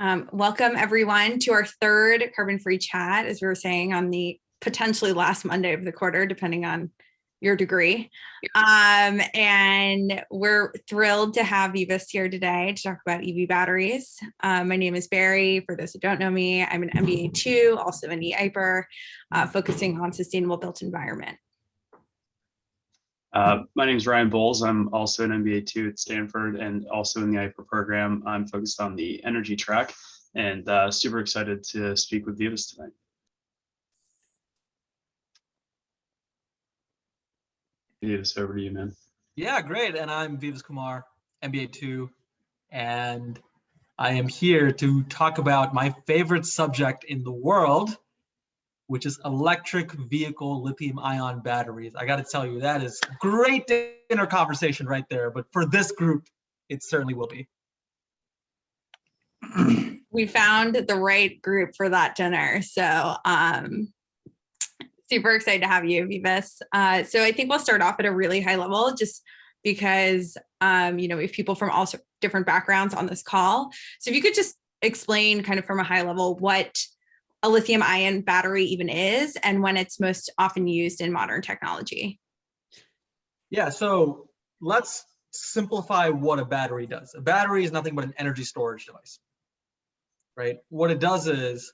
Welcome everyone to our third carbon-free chat, as we were saying, on the potentially last Monday of the quarter, depending on your degree. And we're thrilled to have Vivas here today to talk about EV batteries. My name is Barrie. For those who don't know me, I'm an MBA 2, also an EIPer, focusing on sustainable built environment. My name is Ryan Bolles. I'm also an MBA 2 at Stanford and also in the EIPer program. I'm focused on the energy track and super excited to speak with Vivas tonight. Vivas, over to you, man. Yeah, great. And I'm Vivas Kumar, MBA 2, and I am here to talk about my favorite subject in the world, which is electric vehicle lithium-ion batteries. I got to tell you, that is great dinner conversation right there. But for this group, it certainly will be. We found the right group for that dinner. So super excited to have you, Vivas. So I think we'll start off at a really high level, just because we have people from all different backgrounds on this call. So if you could just explain kind of from a high level what a lithium ion battery even is and when it's most often used in modern technology. Yeah, so let's simplify what a battery does. A battery is nothing but an energy storage device, right? What it does is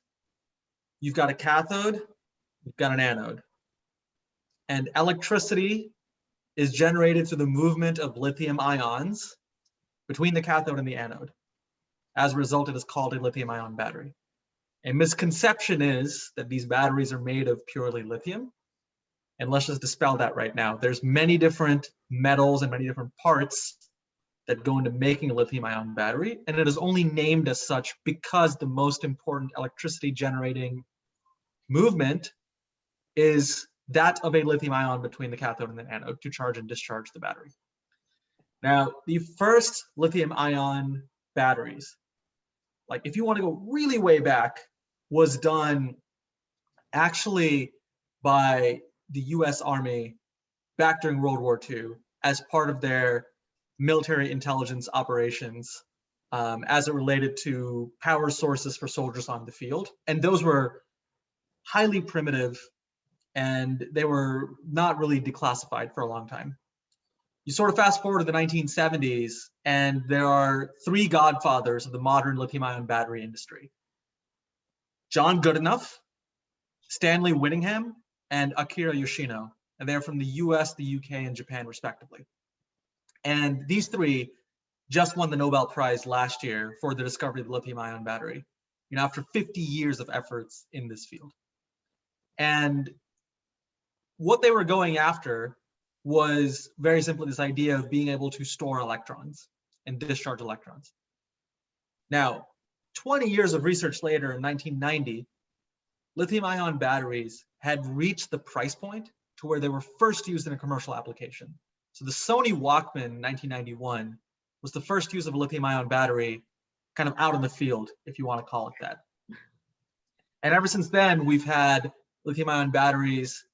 you've got a cathode, you've got an anode, and electricity is generated through the movement of lithium ions between the cathode and the anode. As a result, it is called a lithium ion battery. A misconception is that these batteries are made of purely lithium. And let's just dispel that right now. There's many different metals and many different parts that go into making a lithium ion battery. And it is only named as such because the most important electricity generating movement is that of a lithium ion between the cathode and the anode to charge and discharge the battery. Now, the first lithium ion batteries, like if you want to go really way back, was done actually by the US Army back during World War II as part of their military intelligence operations as it related to power sources for soldiers on the field. And those were highly primitive and they were not really declassified for a long time. You sort of fast forward to the 1970s and there are three godfathers of the modern lithium-ion battery industry. John Goodenough, Stanley Whittingham, and Akira Yoshino. And they're from the US, the UK, and Japan, respectively. And these three just won the Nobel Prize last year for the discovery of the lithium-ion battery, after 50 years of efforts in this field. And what they were going after was very simply this idea of being able to store electrons and discharge electrons. Now, 20 years of research later, in 1990, lithium-ion batteries had reached the price point to where they were first used in a commercial application. So the Sony Walkman in 1991 was the first use of a lithium-ion battery kind of out in the field, if you want to call it that. And ever since then, we've had lithium-ion batteries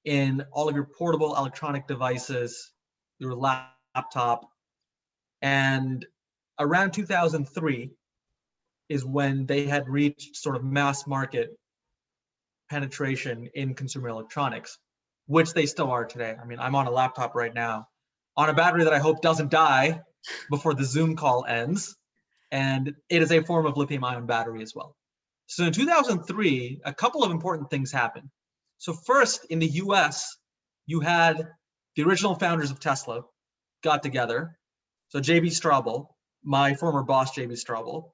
in all of your portable electronic devices, your laptop. And around 2003 is when they had reached sort of mass market penetration in consumer electronics, which they still are today. I mean, I'm on a laptop right now on a battery that I hope doesn't die before the Zoom call ends. And it is a form of lithium-ion battery as well. So in 2003, a couple of important things happened. So first, in the US, you had the original founders of Tesla got together. So J.B. Straubel, my former boss, J.B. Straubel,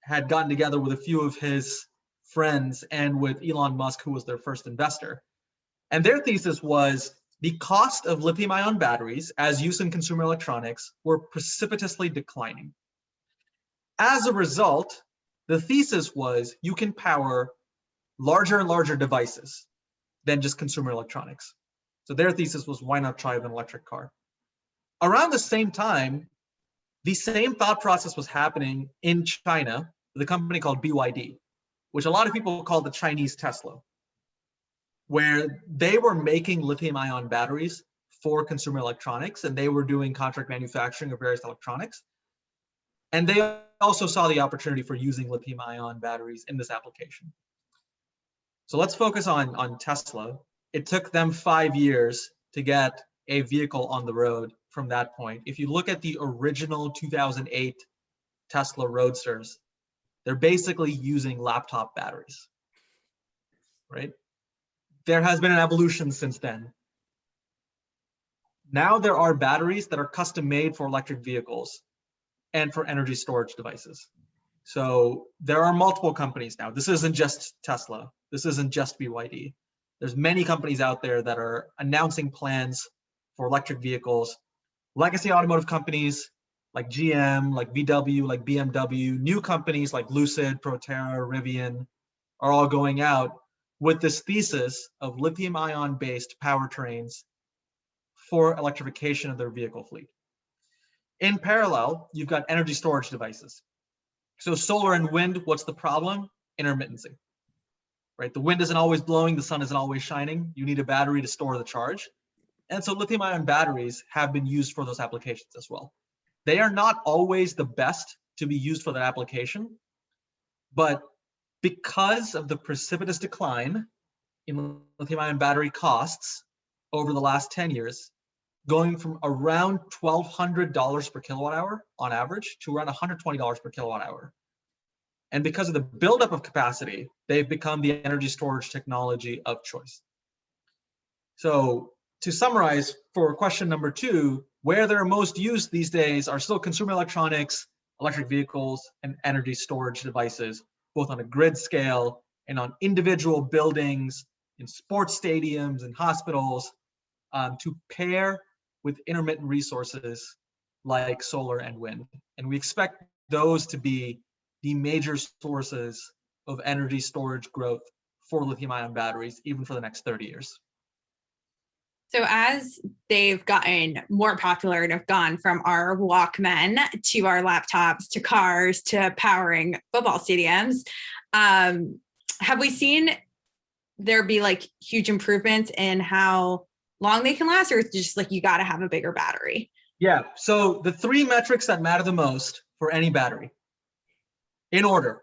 had gotten together with a few of his friends and with Elon Musk, who was their first investor. And their thesis was the cost of lithium-ion batteries as used in consumer electronics were precipitously declining. As a result, the thesis was you can power larger and larger devices than just consumer electronics. So their thesis was, why not try an electric car? Around the same time, the same thought process was happening in China with a company called BYD, which a lot of people call the Chinese Tesla, where they were making lithium-ion batteries for consumer electronics and they were doing contract manufacturing of various electronics. And they also saw the opportunity for using lithium-ion batteries in this application. So let's focus on Tesla. It took them 5 years to get a vehicle on the road from that point. If you look at the original 2008 Tesla Roadsters, they're basically using laptop batteries, right? There has been an evolution since then. Now there are batteries that are custom made for electric vehicles and for energy storage devices. So there are multiple companies now. This isn't just Tesla. This isn't just BYD. There's many companies out there that are announcing plans for electric vehicles. Legacy automotive companies like GM, like VW, like BMW, new companies like Lucid, Proterra, Rivian are all going out with this thesis of lithium-ion based powertrains for electrification of their vehicle fleet. In parallel, you've got energy storage devices. So solar and wind, what's the problem? Intermittency, right? The wind isn't always blowing, the sun isn't always shining. You need a battery to store the charge. And so lithium-ion batteries have been used for those applications as well. They are not always the best to be used for that application, but because of the precipitous decline in lithium-ion battery costs over the last 10 years, going from around $1,200 per kilowatt hour on average to around $120 per kilowatt hour. And because of the buildup of capacity, they've become the energy storage technology of choice. So to summarize, for question number 2, where they're most used these days are still consumer electronics, electric vehicles, and energy storage devices, both on a grid scale and on individual buildings, in sports stadiums and hospitals, to pair with intermittent resources like solar and wind. And we expect those to be the major sources of energy storage growth for lithium-ion batteries, even for the next 30 years. So as they've gotten more popular and have gone from our Walkmen to our laptops to cars to powering football stadiums, have we seen there be like huge improvements in how long they can last, or is it just like you got to have a bigger battery? Yeah, so the 3 metrics that matter the most for any battery, in order.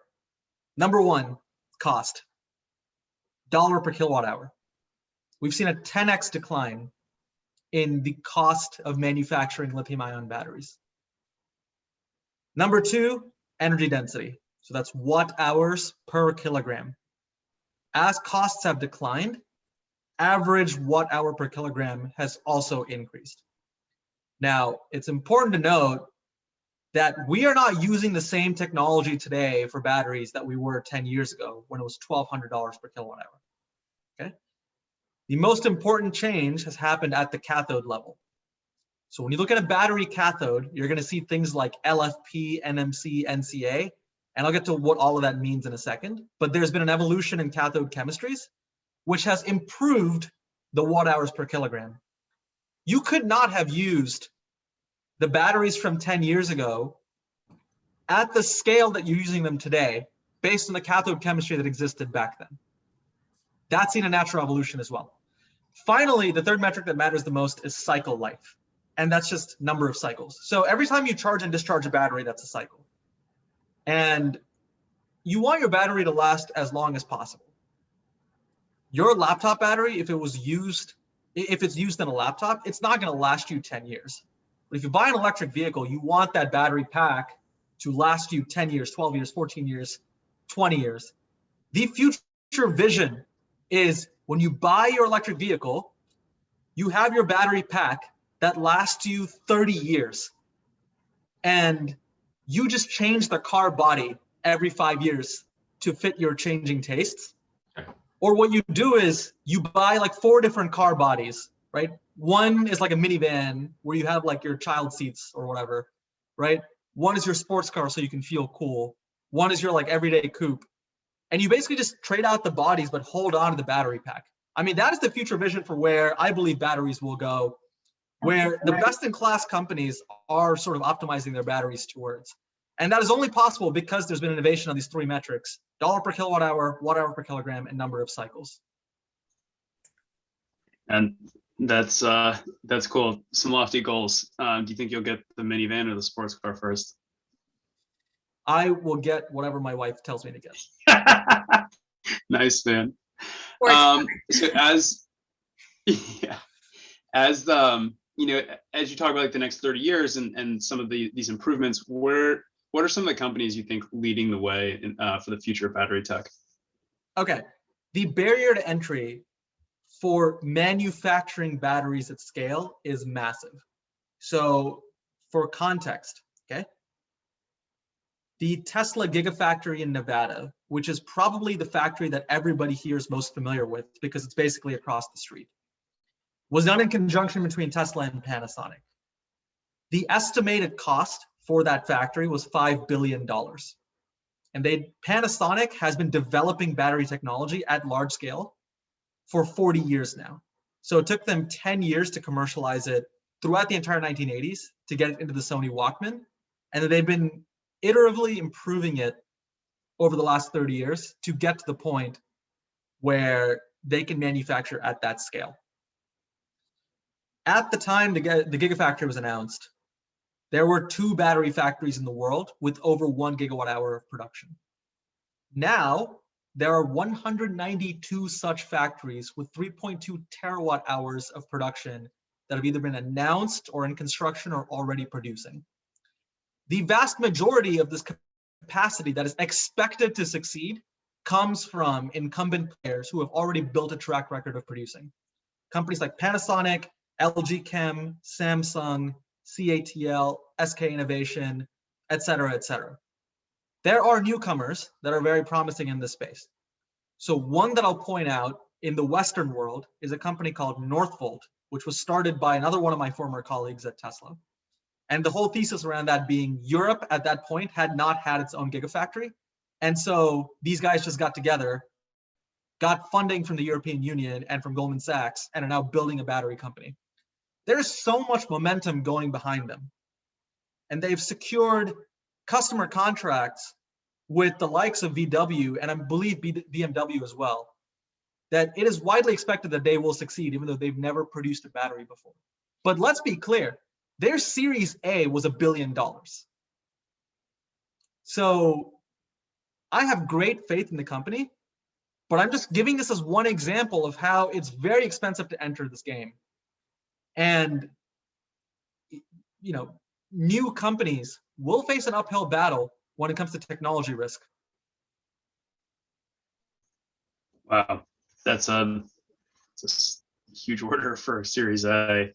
Number 1, cost, dollar per kilowatt hour. We've seen a 10x decline in the cost of manufacturing lithium-ion batteries. Number 2, energy density. So that's watt hours per kilogram. As costs have declined, average watt hour per kilogram has also increased. Now, it's important to note that we are not using the same technology today for batteries that we were 10 years ago when it was $1,200 per kilowatt hour, okay? The most important change has happened at the cathode level. So when you look at a battery cathode, you're gonna see things like LFP, NMC, NCA, and I'll get to what all of that means in a second, but there's been an evolution in cathode chemistries, which has improved the watt hours per kilogram. You could not have used the batteries from 10 years ago at the scale that you're using them today, based on the cathode chemistry that existed back then. That's seen a natural evolution as well. Finally, the 3rd metric that matters the most is cycle life. And that's just number of cycles. So every time you charge and discharge a battery, that's a cycle. And you want your battery to last as long as possible. Your laptop battery, if it's used in a laptop, it's not going to last you 10 years. But if you buy an electric vehicle, you want that battery pack to last you 10 years, 12 years, 14 years, 20 years. The future vision is when you buy your electric vehicle, you have your battery pack that lasts you 30 years. And you just change the car body every 5 years to fit your changing tastes. Or what you do is you buy like 4 different car bodies, right? One is like a minivan where you have like your child seats or whatever, right? One is your sports car so you can feel cool. One is your like everyday coupe. And you basically just trade out the bodies, but hold on to the battery pack. I mean, that is the future vision for where I believe batteries will go, where the best in class companies are sort of optimizing their batteries towards. And that is only possible because there's been innovation on these 3 metrics: dollar per kilowatt hour, watt hour per kilogram, and number of cycles. And that's cool. Some lofty goals. Do you think you'll get the minivan or the sports car first? I will get whatever my wife tells me to get. Nice, man. Or it's So as yeah, as as you talk about like the next 30 years and some of these improvements, what are some of the companies you think leading the way for the future of battery tech? Okay, the barrier to entry for manufacturing batteries at scale is massive. So for context, okay, the Tesla Gigafactory in Nevada, which is probably the factory that everybody here is most familiar with because it's basically across the street, was done in conjunction between Tesla and Panasonic. The estimated cost for that factory was $5 billion. And Panasonic has been developing battery technology at large scale for 40 years now. So it took them 10 years to commercialize it throughout the entire 1980s to get it into the Sony Walkman. And they've been iteratively improving it over the last 30 years to get to the point where they can manufacture at that scale. At the time the Gigafactory was announced, there were 2 battery factories in the world with over 1 gigawatt hour of production. Now, there are 192 such factories with 3.2 terawatt hours of production that have either been announced or in construction or already producing. The vast majority of this capacity that is expected to succeed comes from incumbent players who have already built a track record of producing. Companies like Panasonic, LG Chem, Samsung, CATL, SK Innovation, et cetera, et cetera. There are newcomers that are very promising in this space. So one that I'll point out in the Western world is a company called Northvolt, which was started by another one of my former colleagues at Tesla. And the whole thesis around that being Europe at that point had not had its own gigafactory. And so these guys just got together, got funding from the European Union and from Goldman Sachs, and are now building a battery company. There's so much momentum going behind them. And they've secured customer contracts with the likes of VW and I believe BMW as well, that it is widely expected that they will succeed, even though they've never produced a battery before. But let's be clear, their Series A was $1 billion. So I have great faith in the company, but I'm just giving this as one example of how it's very expensive to enter this game. And new companies will face an uphill battle when it comes to technology risk. Wow, that's a huge order for Series A.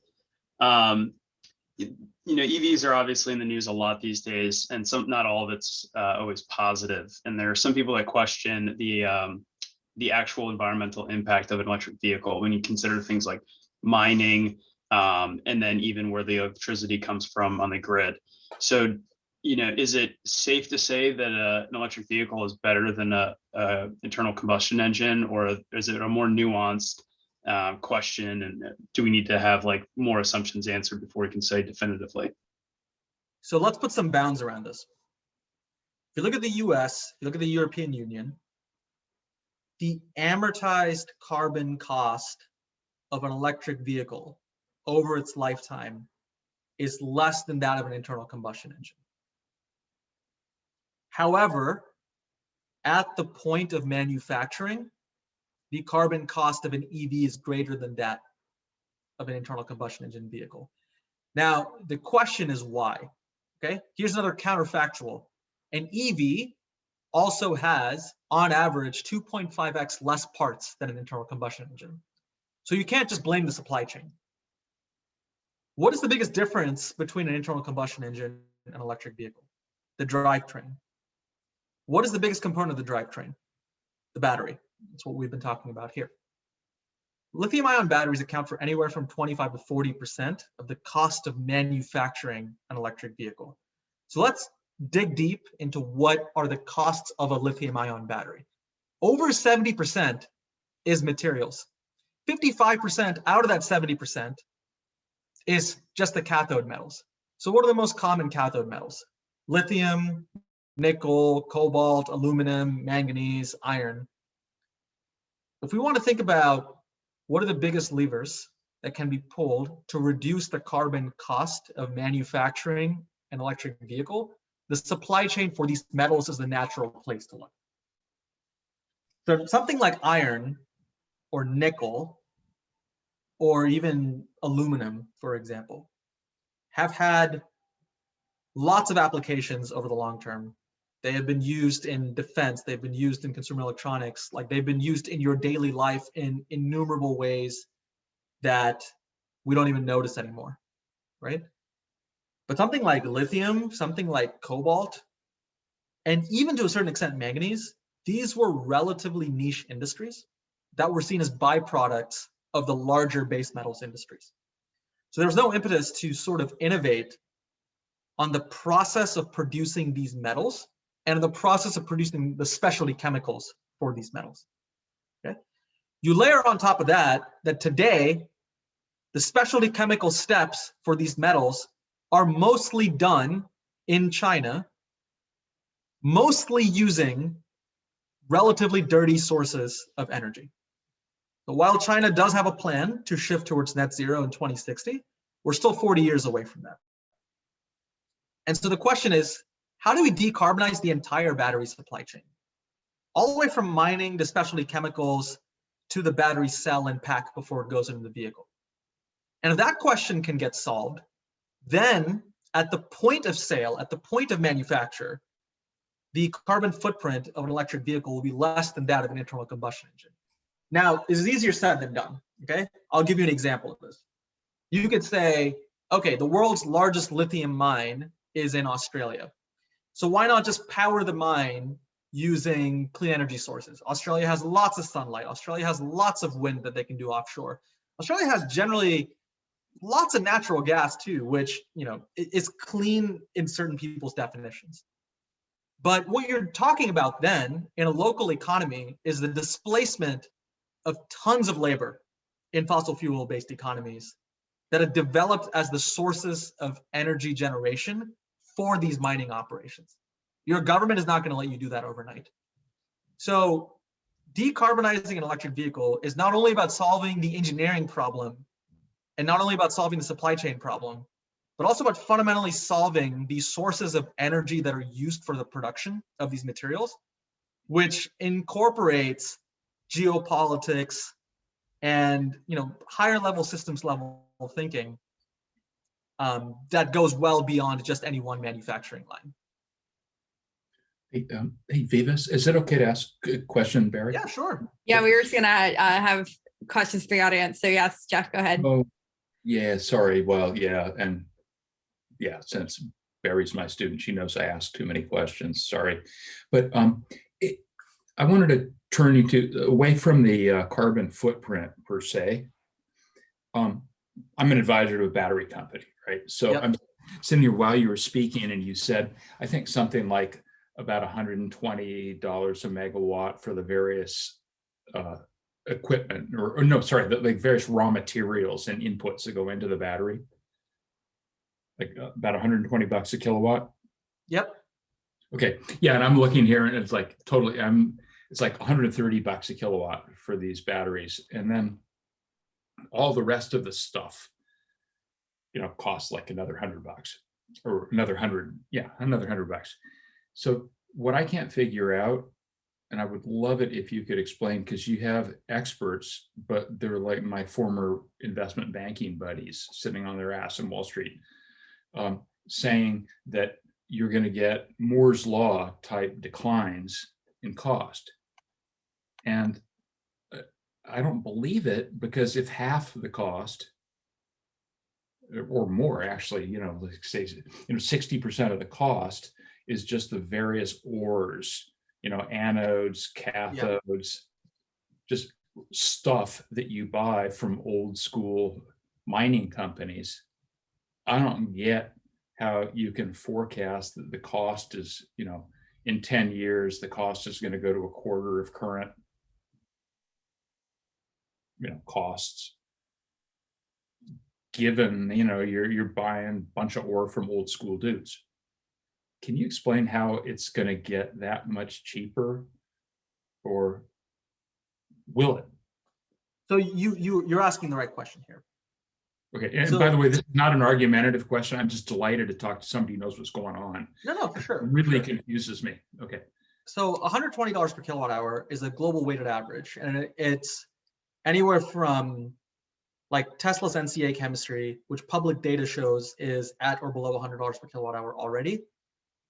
EVs are obviously in the news a lot these days, and not all of it's always positive. And there are some people that question the actual environmental impact of an electric vehicle when you consider things like mining, and then even where the electricity comes from on the grid. So, is it safe to say that an electric vehicle is better than a internal combustion engine, or is it a more nuanced question? And do we need to have like more assumptions answered before we can say definitively? So let's put some bounds around this. If you look at the US, you look at the European Union, the amortized carbon cost of an electric vehicle over its lifetime is less than that of an internal combustion engine. However, at the point of manufacturing, the carbon cost of an EV is greater than that of an internal combustion engine vehicle. Now, the question is why? Okay, here's another counterfactual. An EV also has, on average, 2.5x less parts than an internal combustion engine. So you can't just blame the supply chain. What is the biggest difference between an internal combustion engine and an electric vehicle? The drivetrain. What is the biggest component of the drivetrain? The battery. That's what we've been talking about here. Lithium-ion batteries account for anywhere from 25 to 40% of the cost of manufacturing an electric vehicle. So let's dig deep into what are the costs of a lithium-ion battery. Over 70% is materials. 55% out of that 70% is just the cathode metals. So what are the most common cathode metals? Lithium, nickel, cobalt, aluminum, manganese, iron. If we want to think about what are the biggest levers that can be pulled to reduce the carbon cost of manufacturing an electric vehicle, the supply chain for these metals is the natural place to look. So something like iron or nickel or even aluminum, for example, have had lots of applications over the long term. They have been used in defense, they've been used in consumer electronics, like they've been used in your daily life in innumerable ways that we don't even notice anymore, right? But something like lithium, something like cobalt, and even to a certain extent manganese, these were relatively niche industries that were seen as byproducts of the larger base metals industries. So there was no impetus to sort of innovate on the process of producing these metals and the process of producing the specialty chemicals for these metals. Okay? You layer on top of that, that today, the specialty chemical steps for these metals are mostly done in China, mostly using relatively dirty sources of energy. So while China does have a plan to shift towards net zero in 2060, we're still 40 years away from that. And so the question is, how do we decarbonize the entire battery supply chain? All the way from mining to specialty chemicals to the battery cell and pack before it goes into the vehicle. And if that question can get solved, then at the point of sale, at the point of manufacture, the carbon footprint of an electric vehicle will be less than that of an internal combustion engine. Now, this is easier said than done, okay? I'll give you an example of this. You could say, okay, the world's largest lithium mine is in Australia. So why not just power the mine using clean energy sources? Australia has lots of sunlight. Australia has lots of wind that they can do offshore. Australia has generally lots of natural gas too, which, you know, is clean in certain people's definitions. But what you're talking about then in a local economy is the displacement of tons of labor in fossil fuel based economies that have developed as the sources of energy generation for these mining operations. Your government is not going to let you do that overnight. So decarbonizing an electric vehicle is not only about solving the engineering problem and not only about solving the supply chain problem, but also about fundamentally solving the sources of energy that are used for the production of these materials, which incorporates geopolitics and, you know, higher level systems level thinking that goes well beyond just any one manufacturing line. Hey, Vivas, is it okay to ask a question, Barrie? Yeah, sure. Yeah, we were just gonna have questions for the audience. So yes, Jeff, go ahead. Oh, yeah, sorry. Well, yeah, and yeah, since Barrie's my student, she knows I ask too many questions. Sorry, but I wanted to turn you to away from the carbon footprint per se. I'm an advisor to a battery company, right? So yep. I'm sitting here while you were speaking, and you said I think something like about $120 a megawatt for the various equipment, or no, sorry, like various raw materials and inputs that go into the battery. Like about $120 a kilowatt. Yep. Okay. Yeah, and I'm looking here, and it's like totally. It's like $130 a kilowatt for these batteries, and then all the rest of the stuff, you know, costs like another $100 or another 100. Yeah, another $100. So what I can't figure out, and I would love it if you could explain, because you have experts, but they're like my former investment banking buddies sitting on their ass in Wall Street. Saying that you're going to get Moore's law type declines in cost. And I don't believe it, because if half the cost or more, actually, you know, like say, 60% of the cost is just the various ores, you know, anodes, cathodes, just stuff that you buy from old school mining companies. I don't get how you can forecast that the cost is, you know, in 10 years, the cost is going to go to a quarter of current, you know, costs, given, you know, you're buying a bunch of ore from old school dudes. Can you explain how it's going to get that much cheaper, or will it? So you're asking the right question here. Okay, and So- by the way, this is not an argumentative question. I'm just delighted to talk to somebody who knows what's going on. No, for sure. It really confuses me. Okay. So $120 per kilowatt hour is a global weighted average, and it's anywhere from like Tesla's NCA chemistry, which public data shows is at or below $100 per kilowatt hour already,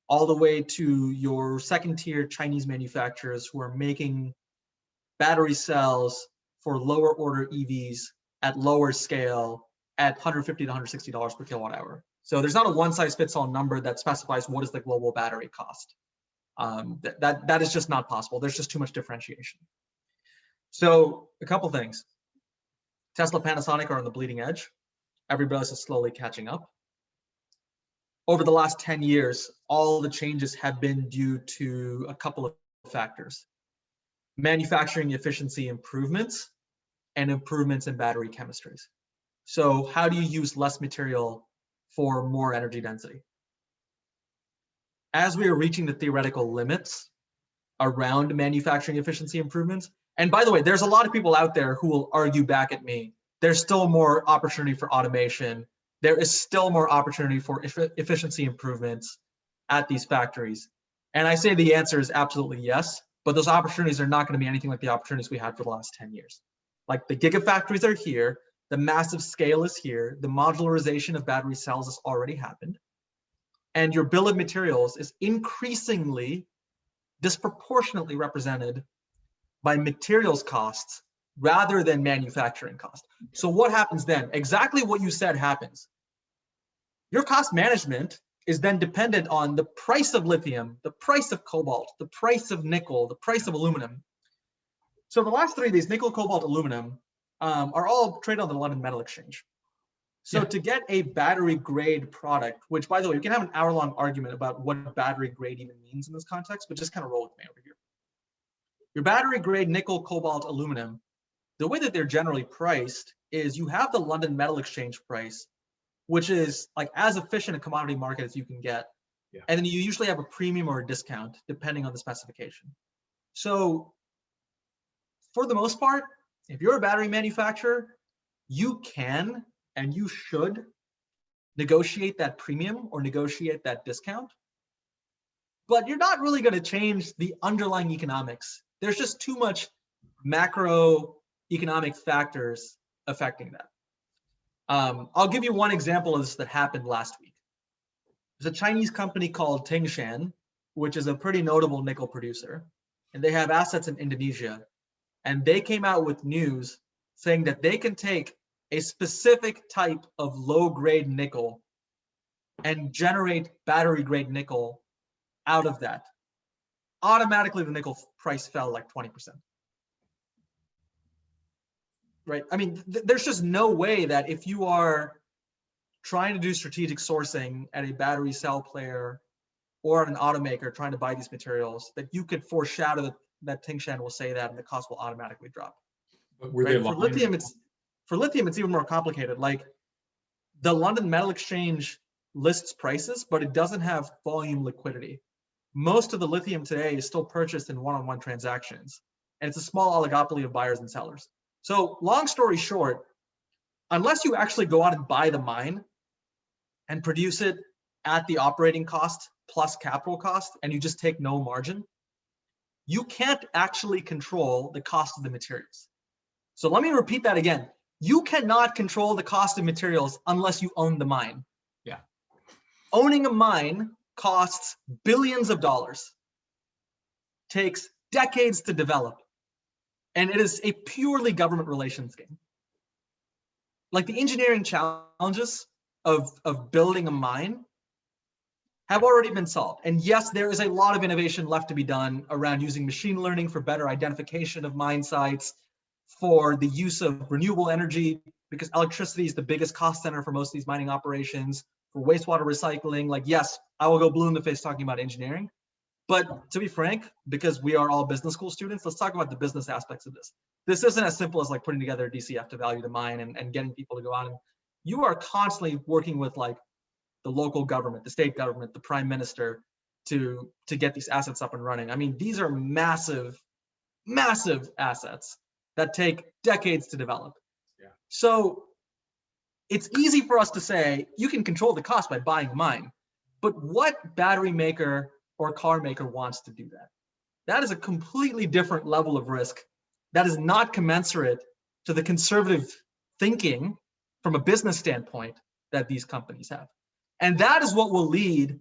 all the way to your second tier Chinese manufacturers who are making battery cells for lower order EVs at lower scale at $150 to $160 per kilowatt hour. So there's not a one size fits all number that specifies what is the global battery cost. That is just not possible. There's just too much differentiation. So a couple things. Tesla, Panasonic are on the bleeding edge. Everybody else is slowly catching up. Over the last 10 years, all the changes have been due to a couple of factors. Manufacturing efficiency improvements and improvements in battery chemistries. So how do you use less material for more energy density? As we are reaching the theoretical limits around manufacturing efficiency improvements, and by the way, there's a lot of people out there who will argue back at me. There's still more opportunity for automation. There is still more opportunity for efficiency improvements at these factories. And I say the answer is absolutely yes, but those opportunities are not going to be anything like the opportunities we had for the last 10 years. Like the gigafactories are here, the massive scale is here, the modularization of battery cells has already happened, and your bill of materials is increasingly disproportionately represented by materials costs rather than manufacturing cost. So what happens then? Exactly what you said happens. Your cost management is then dependent on the price of lithium, the price of cobalt, the price of nickel, the price of aluminum. So the last three of these, nickel, cobalt, aluminum, are all traded on the London Metal Exchange. So to get a battery grade product, which by the way, we can have an hour-long argument about what battery grade even means in this context, but just kind of roll with me over here. Your battery grade nickel, cobalt, aluminum, the way that they're generally priced is you have the London Metal Exchange price, which is like as efficient a commodity market as you can get. Yeah. And then you usually have a premium or a discount depending on the specification. So for the most part, if you're a battery manufacturer, you can and you should negotiate that premium or negotiate that discount, but you're not really going to change the underlying economics. There's just too much macroeconomic factors affecting that. I'll give you one example of this that happened last week. There's a Chinese company called Tingshan, which is a pretty notable nickel producer, and they have assets in Indonesia. And they came out with news saying that they can take a specific type of low-grade nickel and generate battery-grade nickel out of that. Automatically, the nickel price fell like 20%. Right? I mean, there's just no way that if you are trying to do strategic sourcing at a battery cell player or at an automaker trying to buy these materials, that you could foreshadow that Tingshan will say that and the cost will automatically drop. But were Right? they For lithium, it's even more complicated. Like the London Metal Exchange lists prices, but it doesn't have volume liquidity. Most of the lithium today is still purchased in one-on-one transactions, and it's a small oligopoly of buyers and sellers. So long story short, unless you actually go out and buy the mine and produce it at the operating cost plus capital cost, and you just take no margin, you can't actually control the cost of the materials. So let me repeat that again. You cannot control the cost of materials unless you own the mine. Yeah. Owning a mine costs billions of dollars, takes decades to develop, and it is a purely government relations game. Like the engineering challenges of building a mine have already been solved. And yes, there is a lot of innovation left to be done around using machine learning for better identification of mine sites, for the use of renewable energy, because electricity is the biggest cost center for most of these mining operations, for wastewater recycling. Like, yes, I will go blue in the face talking about engineering. But to be frank, because we are all business school students, let's talk about the business aspects of this. This isn't as simple as like putting together a DCF to value the mine and getting people to go out. And you are constantly working with like the local government, the state government, the prime minister to get these assets up and running. I mean, these are massive, massive assets that take decades to develop. Yeah. So it's easy for us to say, you can control the cost by buying mine. But what battery maker or car maker wants to do that? That is a completely different level of risk that is not commensurate to the conservative thinking from a business standpoint that these companies have. And that is what will lead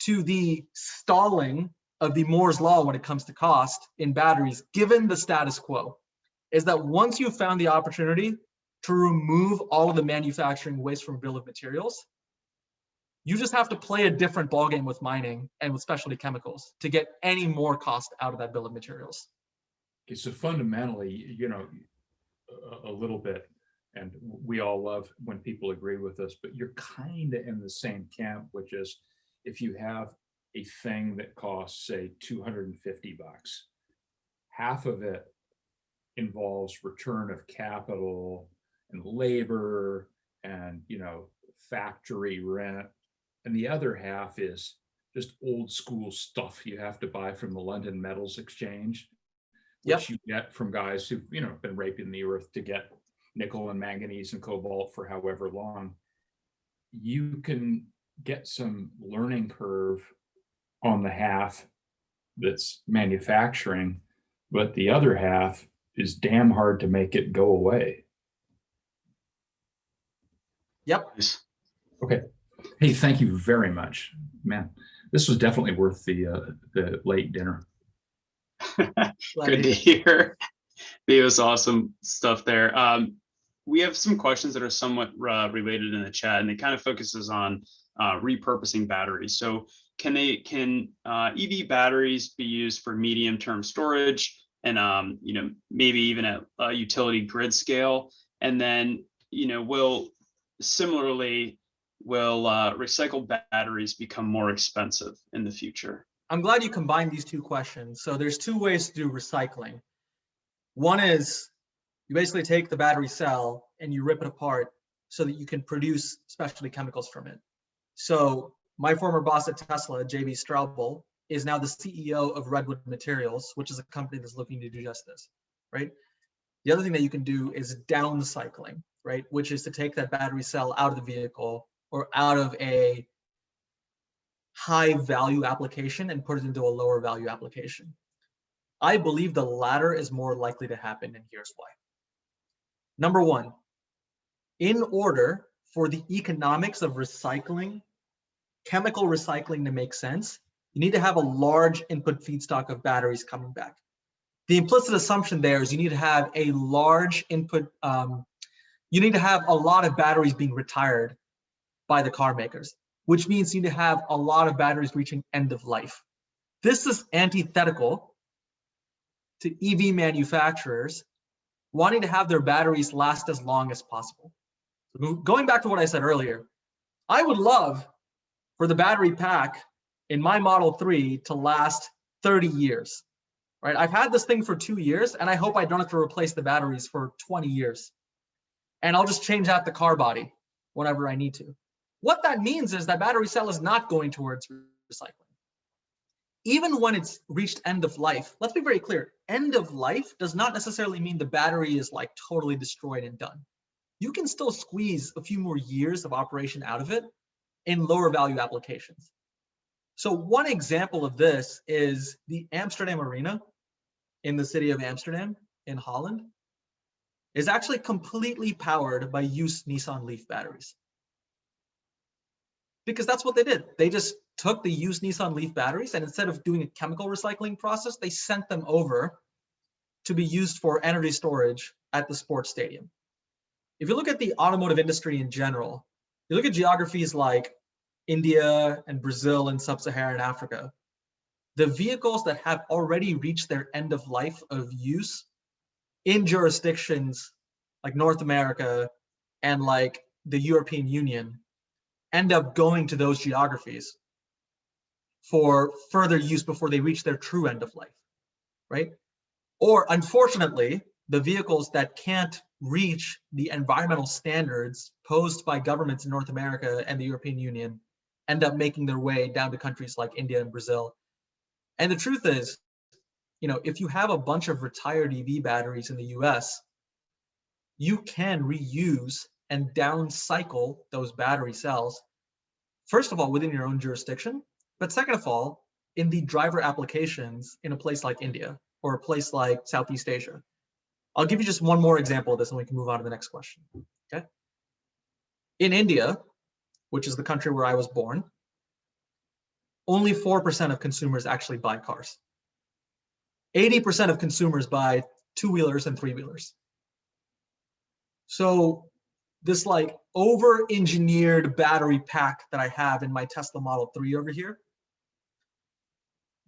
to the stalling of the Moore's law when it comes to cost in batteries, given the status quo, is that once you've found the opportunity to remove all of the manufacturing waste from bill of materials, you just have to play a different ballgame with mining and with specialty chemicals to get any more cost out of that bill of materials. Okay, so fundamentally, you know, a little bit, and we all love when people agree with us, but you're kind of in the same camp, which is if you have a thing that costs, say, $250, half of it involves return of capital and labor and, you know, factory rent, and the other half is just old school stuff you have to buy from the London Metals Exchange, which you get from guys who've, you know, been raping the earth to get nickel and manganese and cobalt for however long. You can get some learning curve on the half that's manufacturing, but the other half is damn hard to make it go away. Yep. Okay. Hey, thank you very much, man. This was definitely worth the late dinner. Good to hear. It was awesome stuff there. We have some questions that are somewhat related in the chat, and it kind of focuses on repurposing batteries. So can EV batteries be used for medium-term storage and you know, maybe even at a utility grid scale? And then, you know, will recycled batteries become more expensive in the future? I'm glad you combined these two questions. So there's two ways to do recycling. One is you basically take the battery cell and you rip it apart so that you can produce specialty chemicals from it. So my former boss at Tesla, JB Straubel, is now the CEO of Redwood Materials, which is a company that's looking to do just this, right? The other thing that you can do is downcycling, right? Which is to take that battery cell out of the vehicle or out of a high value application and put it into a lower value application. I believe the latter is more likely to happen, and here's why. Number one, in order for the economics of recycling, chemical recycling to make sense, you need to have a large input feedstock of batteries coming back. The implicit assumption there is you need to have a large input, you need to have a lot of batteries being retired by the car makers, which means you need to have a lot of batteries reaching end of life. This is antithetical to EV manufacturers wanting to have their batteries last as long as possible. Going back to what I said earlier, I would love for the battery pack in my Model 3 to last 30 years, right? I've had this thing for 2 years, and I hope I don't have to replace the batteries for 20 years. And I'll just change out the car body whenever I need to. What that means is that battery cell is not going towards recycling. Even when it's reached end of life, let's be very clear, end of life does not necessarily mean the battery is like totally destroyed and done. You can still squeeze a few more years of operation out of it in lower value applications. So one example of this is the Amsterdam Arena in the city of Amsterdam in Holland is actually completely powered by used Nissan Leaf batteries. Because that's what they did. They just took the used Nissan Leaf batteries, and instead of doing a chemical recycling process, they sent them over to be used for energy storage at the sports stadium. If you look at the automotive industry in general, you look at geographies like India and Brazil and sub-Saharan Africa, the vehicles that have already reached their end of life of use in jurisdictions like North America and like the European Union end up going to those geographies for further use before they reach their true end of life, right? Or unfortunately, the vehicles that can't reach the environmental standards posed by governments in North America and the European Union end up making their way down to countries like India and Brazil. And the truth is, you know, if you have a bunch of retired EV batteries in the US, you can reuse and down cycle those battery cells, first of all, within your own jurisdiction, but second of all, in the driver applications in a place like India or a place like Southeast Asia. I'll give you just one more example of this and we can move on to the next question, okay? In India, which is the country where I was born, only 4% of consumers actually buy cars. 80% of consumers buy two-wheelers and three-wheelers. So this like over-engineered battery pack that I have in my Tesla Model 3 over here,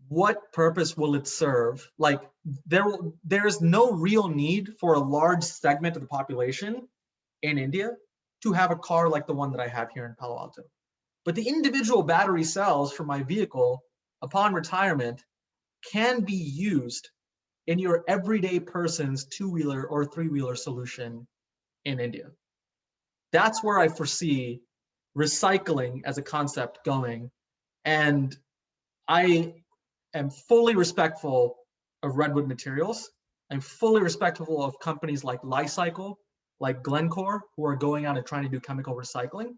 what purpose will it serve? Like there's no real need for a large segment of the population in India to have a car like the one that I have here in Palo Alto. But the individual battery cells for my vehicle upon retirement can be used in your everyday person's two-wheeler or three-wheeler solution in India. That's where I foresee recycling as a concept going. And I am fully respectful of Redwood Materials. I'm fully respectful of companies like Li-Cycle, like Glencore, who are going out and trying to do chemical recycling.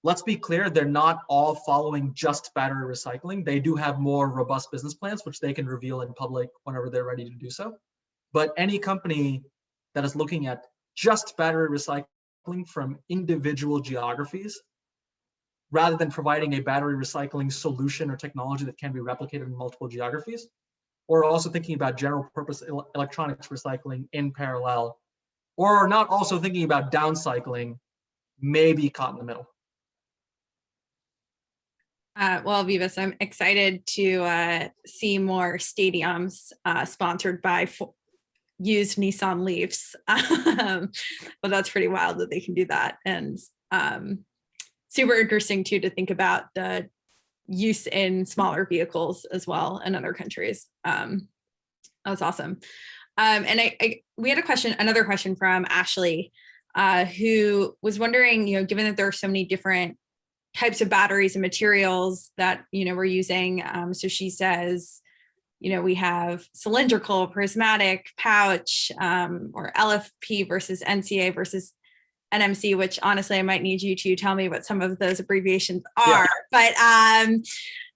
Let's be clear, they're not all following just battery recycling. They do have more robust business plans, which they can reveal in public whenever they're ready to do so. But any company that is looking at just battery recycling from individual geographies, rather than providing a battery recycling solution or technology that can be replicated in multiple geographies, or also thinking about general purpose electronics recycling in parallel, or not also thinking about downcycling, may be caught in the middle. Well, Vivas, I'm excited to see more stadiums sponsored by used Nissan Leafs. But that's pretty wild that they can do that. And super interesting too to think about the use in smaller vehicles as well in other countries. That's awesome. And we had another question from Ashley, who was wondering, given that there are so many different types of batteries and materials that, we're using. So she says, we have cylindrical, prismatic, pouch, or LFP versus NCA versus NMC, which honestly, I might need you to tell me what some of those abbreviations are, but,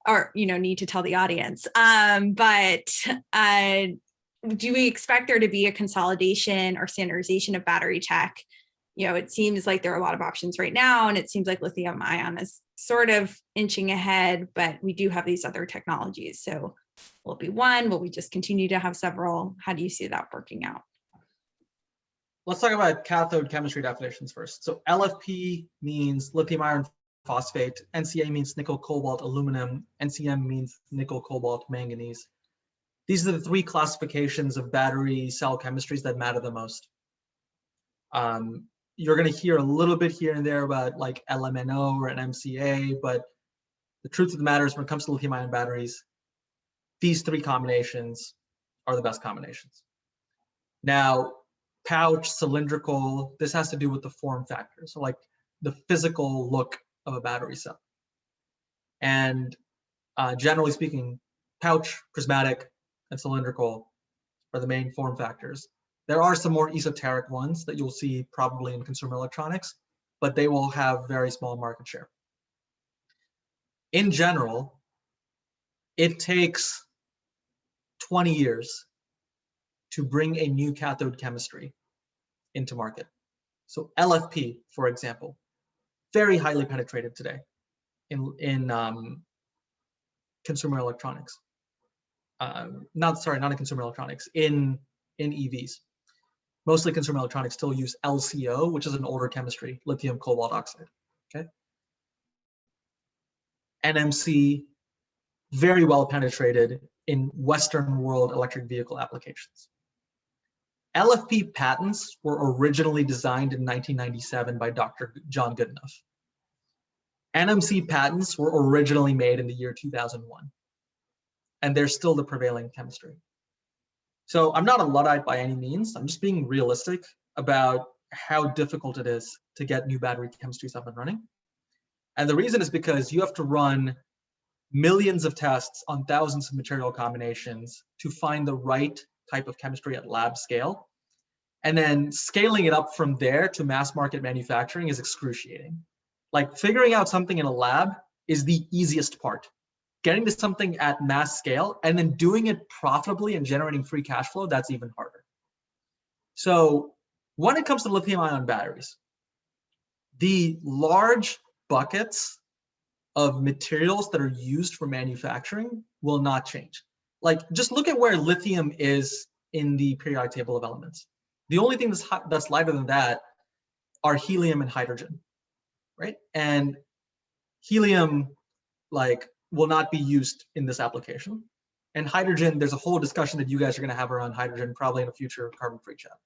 or, need to tell the audience. But do we expect there to be a consolidation or standardization of battery tech? It seems like there are a lot of options right now, and it seems like lithium ion is sort of inching ahead, but we do have these other technologies. So will it be one? Will we just continue to have several? How do you see that working out? Let's talk about cathode chemistry definitions first. So LFP means lithium iron phosphate, NCA means nickel, cobalt, aluminum, NCM means nickel, cobalt, manganese. These are the three classifications of battery cell chemistries that matter the most. You're going to hear a little bit here and there about like LMNO or an MCA, but the truth of the matter is when it comes to lithium ion batteries, these three combinations are the best combinations. Now, pouch, cylindrical, this has to do with the form factor. So like the physical look of a battery cell. And generally speaking, pouch, prismatic, and cylindrical are the main form factors. There are some more esoteric ones that you'll see probably in consumer electronics, but they will have very small market share. In general, it takes 20 years to bring a new cathode chemistry into market. So LFP, for example, very highly penetrated today in consumer electronics. Not in consumer electronics, in EVs. Mostly consumer electronics still use LCO, which is an older chemistry, lithium cobalt oxide, okay? NMC, very well penetrated in Western world electric vehicle applications. LFP patents were originally designed in 1997 by Dr. John Goodenough. NMC patents were originally made in the year 2001, and they're still the prevailing chemistry. So I'm not a Luddite by any means. I'm just being realistic about how difficult it is to get new battery chemistries up and running. And the reason is because you have to run millions of tests on thousands of material combinations to find the right type of chemistry at lab scale. And then scaling it up from there to mass market manufacturing is excruciating. Like figuring out something in a lab is the easiest part. Getting to something at mass scale and then doing it profitably and generating free cash flow, that's even harder. So when it comes to lithium ion batteries, the large buckets of materials that are used for manufacturing will not change. Like just look at where lithium is in the periodic table of elements. The only thing that's lighter than that are helium and hydrogen, right? And helium like will not be used in this application. And hydrogen, there's a whole discussion that you guys are going to have around hydrogen probably in a future carbon-free chat.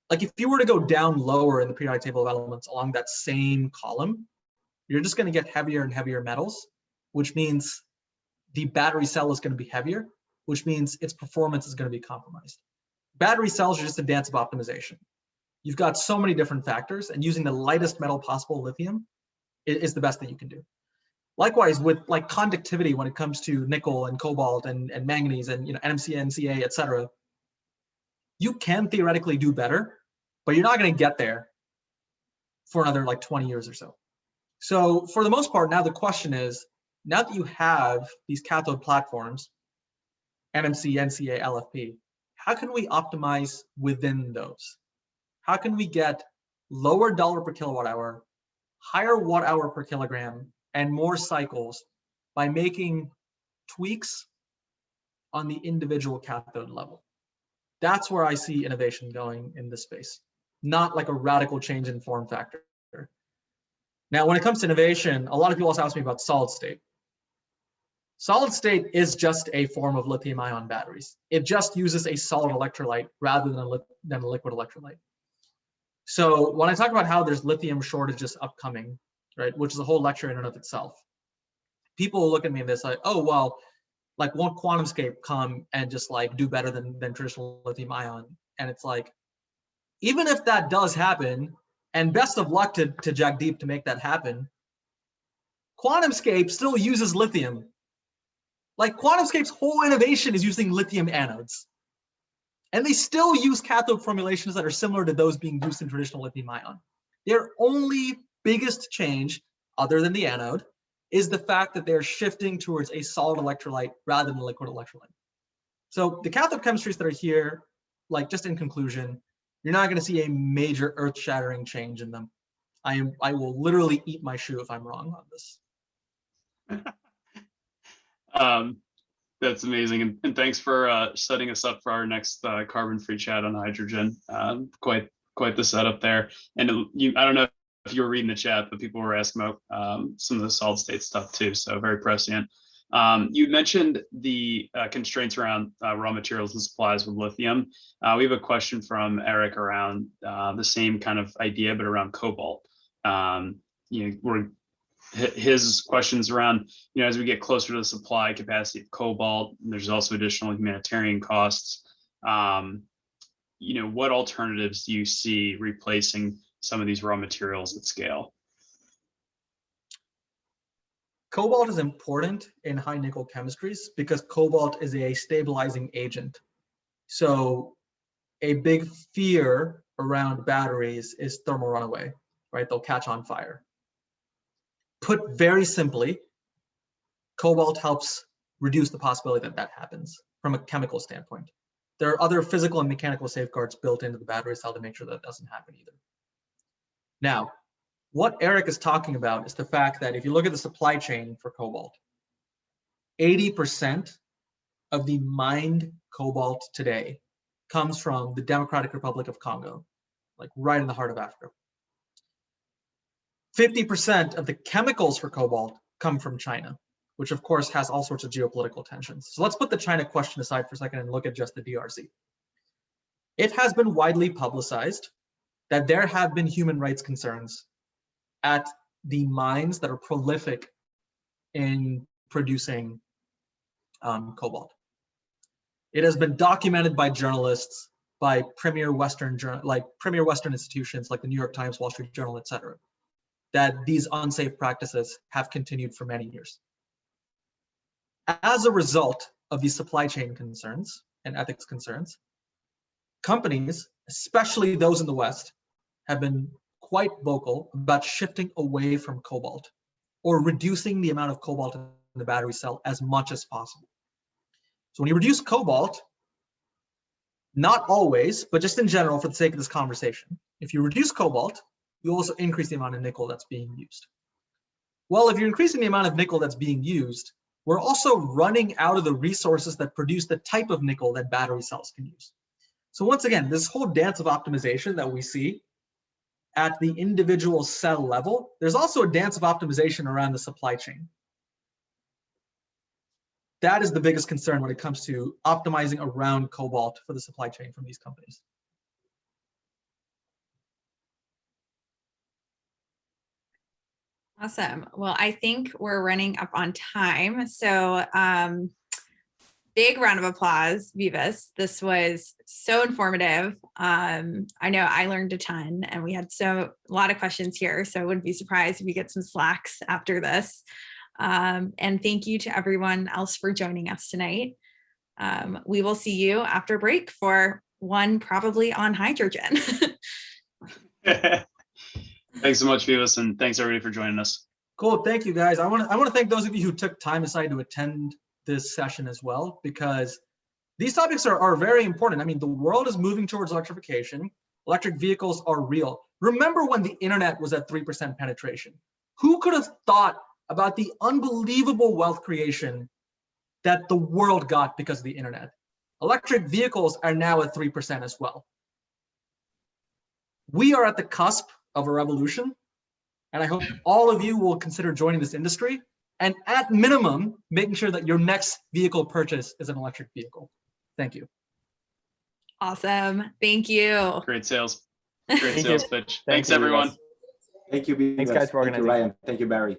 Like if you were to go down lower in the periodic table of elements along that same column, you're just going to get heavier and heavier metals, which means the battery cell is going to be heavier, which means its performance is going to be compromised. Battery cells are just a dance of optimization. You've got so many different factors, and using the lightest metal possible, lithium, is the best that you can do. Likewise, with like conductivity when it comes to nickel and cobalt and manganese and NMC, NCA, et cetera, you can theoretically do better, but you're not going to get there for another like 20 years or so. So for the most part, now the question is, now that you have these cathode platforms, NMC, NCA, LFP, how can we optimize within those? How can we get lower dollar per kilowatt hour, higher watt hour per kilogram, and more cycles by making tweaks on the individual cathode level? That's where I see innovation going in this space, not like a radical change in form factor. Now, when it comes to innovation, a lot of people also ask me about solid state. Solid state is just a form of lithium ion batteries. It just uses a solid electrolyte rather than a liquid electrolyte. So when I talk about how there's lithium shortages upcoming, right, which is a whole lecture in and of itself, people will look at me and they're like, oh, well, like won't QuantumScape come and just like do better than traditional lithium ion? And it's like, even if that does happen, and best of luck to Jagdeep to make that happen, QuantumScape still uses lithium. Like QuantumScape's whole innovation is using lithium anodes. And they still use cathode formulations that are similar to those being used in traditional lithium ion. Their only biggest change, other than the anode, is the fact that they're shifting towards a solid electrolyte rather than a liquid electrolyte. So the cathode chemistries that are here, like just in conclusion, you're not going to see a major earth-shattering change in them. I will literally eat my shoe if I'm wrong on this. That's amazing, and thanks for setting us up for our next carbon-free chat on hydrogen. Quite the setup there. And I don't know if you were reading the chat, but people were asking about some of the solid state stuff too. So very prescient. You mentioned the constraints around raw materials and supplies with lithium. We have a question from Eric around the same kind of idea, but around cobalt. His questions around, as we get closer to the supply capacity of cobalt, there's also additional humanitarian costs. What alternatives do you see replacing some of these raw materials at scale? Cobalt is important in high nickel chemistries because cobalt is a stabilizing agent. So a big fear around batteries is thermal runaway, right? They'll catch on fire. Put very simply, cobalt helps reduce the possibility that happens from a chemical standpoint. There are other physical and mechanical safeguards built into the battery cell to make sure that doesn't happen either. Now, what Eric is talking about is the fact that if you look at the supply chain for cobalt, 80% of the mined cobalt today comes from the Democratic Republic of Congo, like right in the heart of Africa. 50% of the chemicals for cobalt come from China, which of course has all sorts of geopolitical tensions. So let's put the China question aside for a second and look at just the DRC. It has been widely publicized that there have been human rights concerns at the mines that are prolific in producing cobalt. It has been documented by journalists, by premier Western institutions like the New York Times, Wall Street Journal, et cetera, that these unsafe practices have continued for many years. As a result of these supply chain concerns and ethics concerns, companies, especially those in the West, have been quite vocal about shifting away from cobalt or reducing the amount of cobalt in the battery cell as much as possible. So when you reduce cobalt, not always, but just in general for the sake of this conversation, if you reduce cobalt, you also increase the amount of nickel that's being used. Well, if you're increasing the amount of nickel that's being used, we're also running out of the resources that produce the type of nickel that battery cells can use. So once again, this whole dance of optimization that we see at the individual cell level, there's also a dance of optimization around the supply chain. That is the biggest concern when it comes to optimizing around cobalt for the supply chain from these companies. Awesome. Well, I think we're running up on time. So big round of applause, Vivas. This was so informative. I know I learned a ton and we had a lot of questions here. So I wouldn't be surprised if we get some slacks after this. And thank you to everyone else for joining us tonight. We will see you after break for one probably on hydrogen. Thanks so much, Vivas, and thanks everybody for joining us. Cool, thank you guys. I want to thank those of you who took time aside to attend this session as well, because these topics are very important. I mean, the world is moving towards electrification. Electric vehicles are real. Remember when the internet was at 3% penetration? Who could have thought about the unbelievable wealth creation that the world got because of the internet? Electric vehicles are now at 3% as well. We are at the cusp of a revolution, and I hope all of you will consider joining this industry, and at minimum, making sure that your next vehicle purchase is an electric vehicle. Thank you. Awesome. Thank you. Great sales. Great Thank sales you. pitch. Thank Thanks, you, everyone. Vivas. Thank you, Vivas. Thanks, guys, for Thank you, organizing. Ryan. Thank you, Barrie.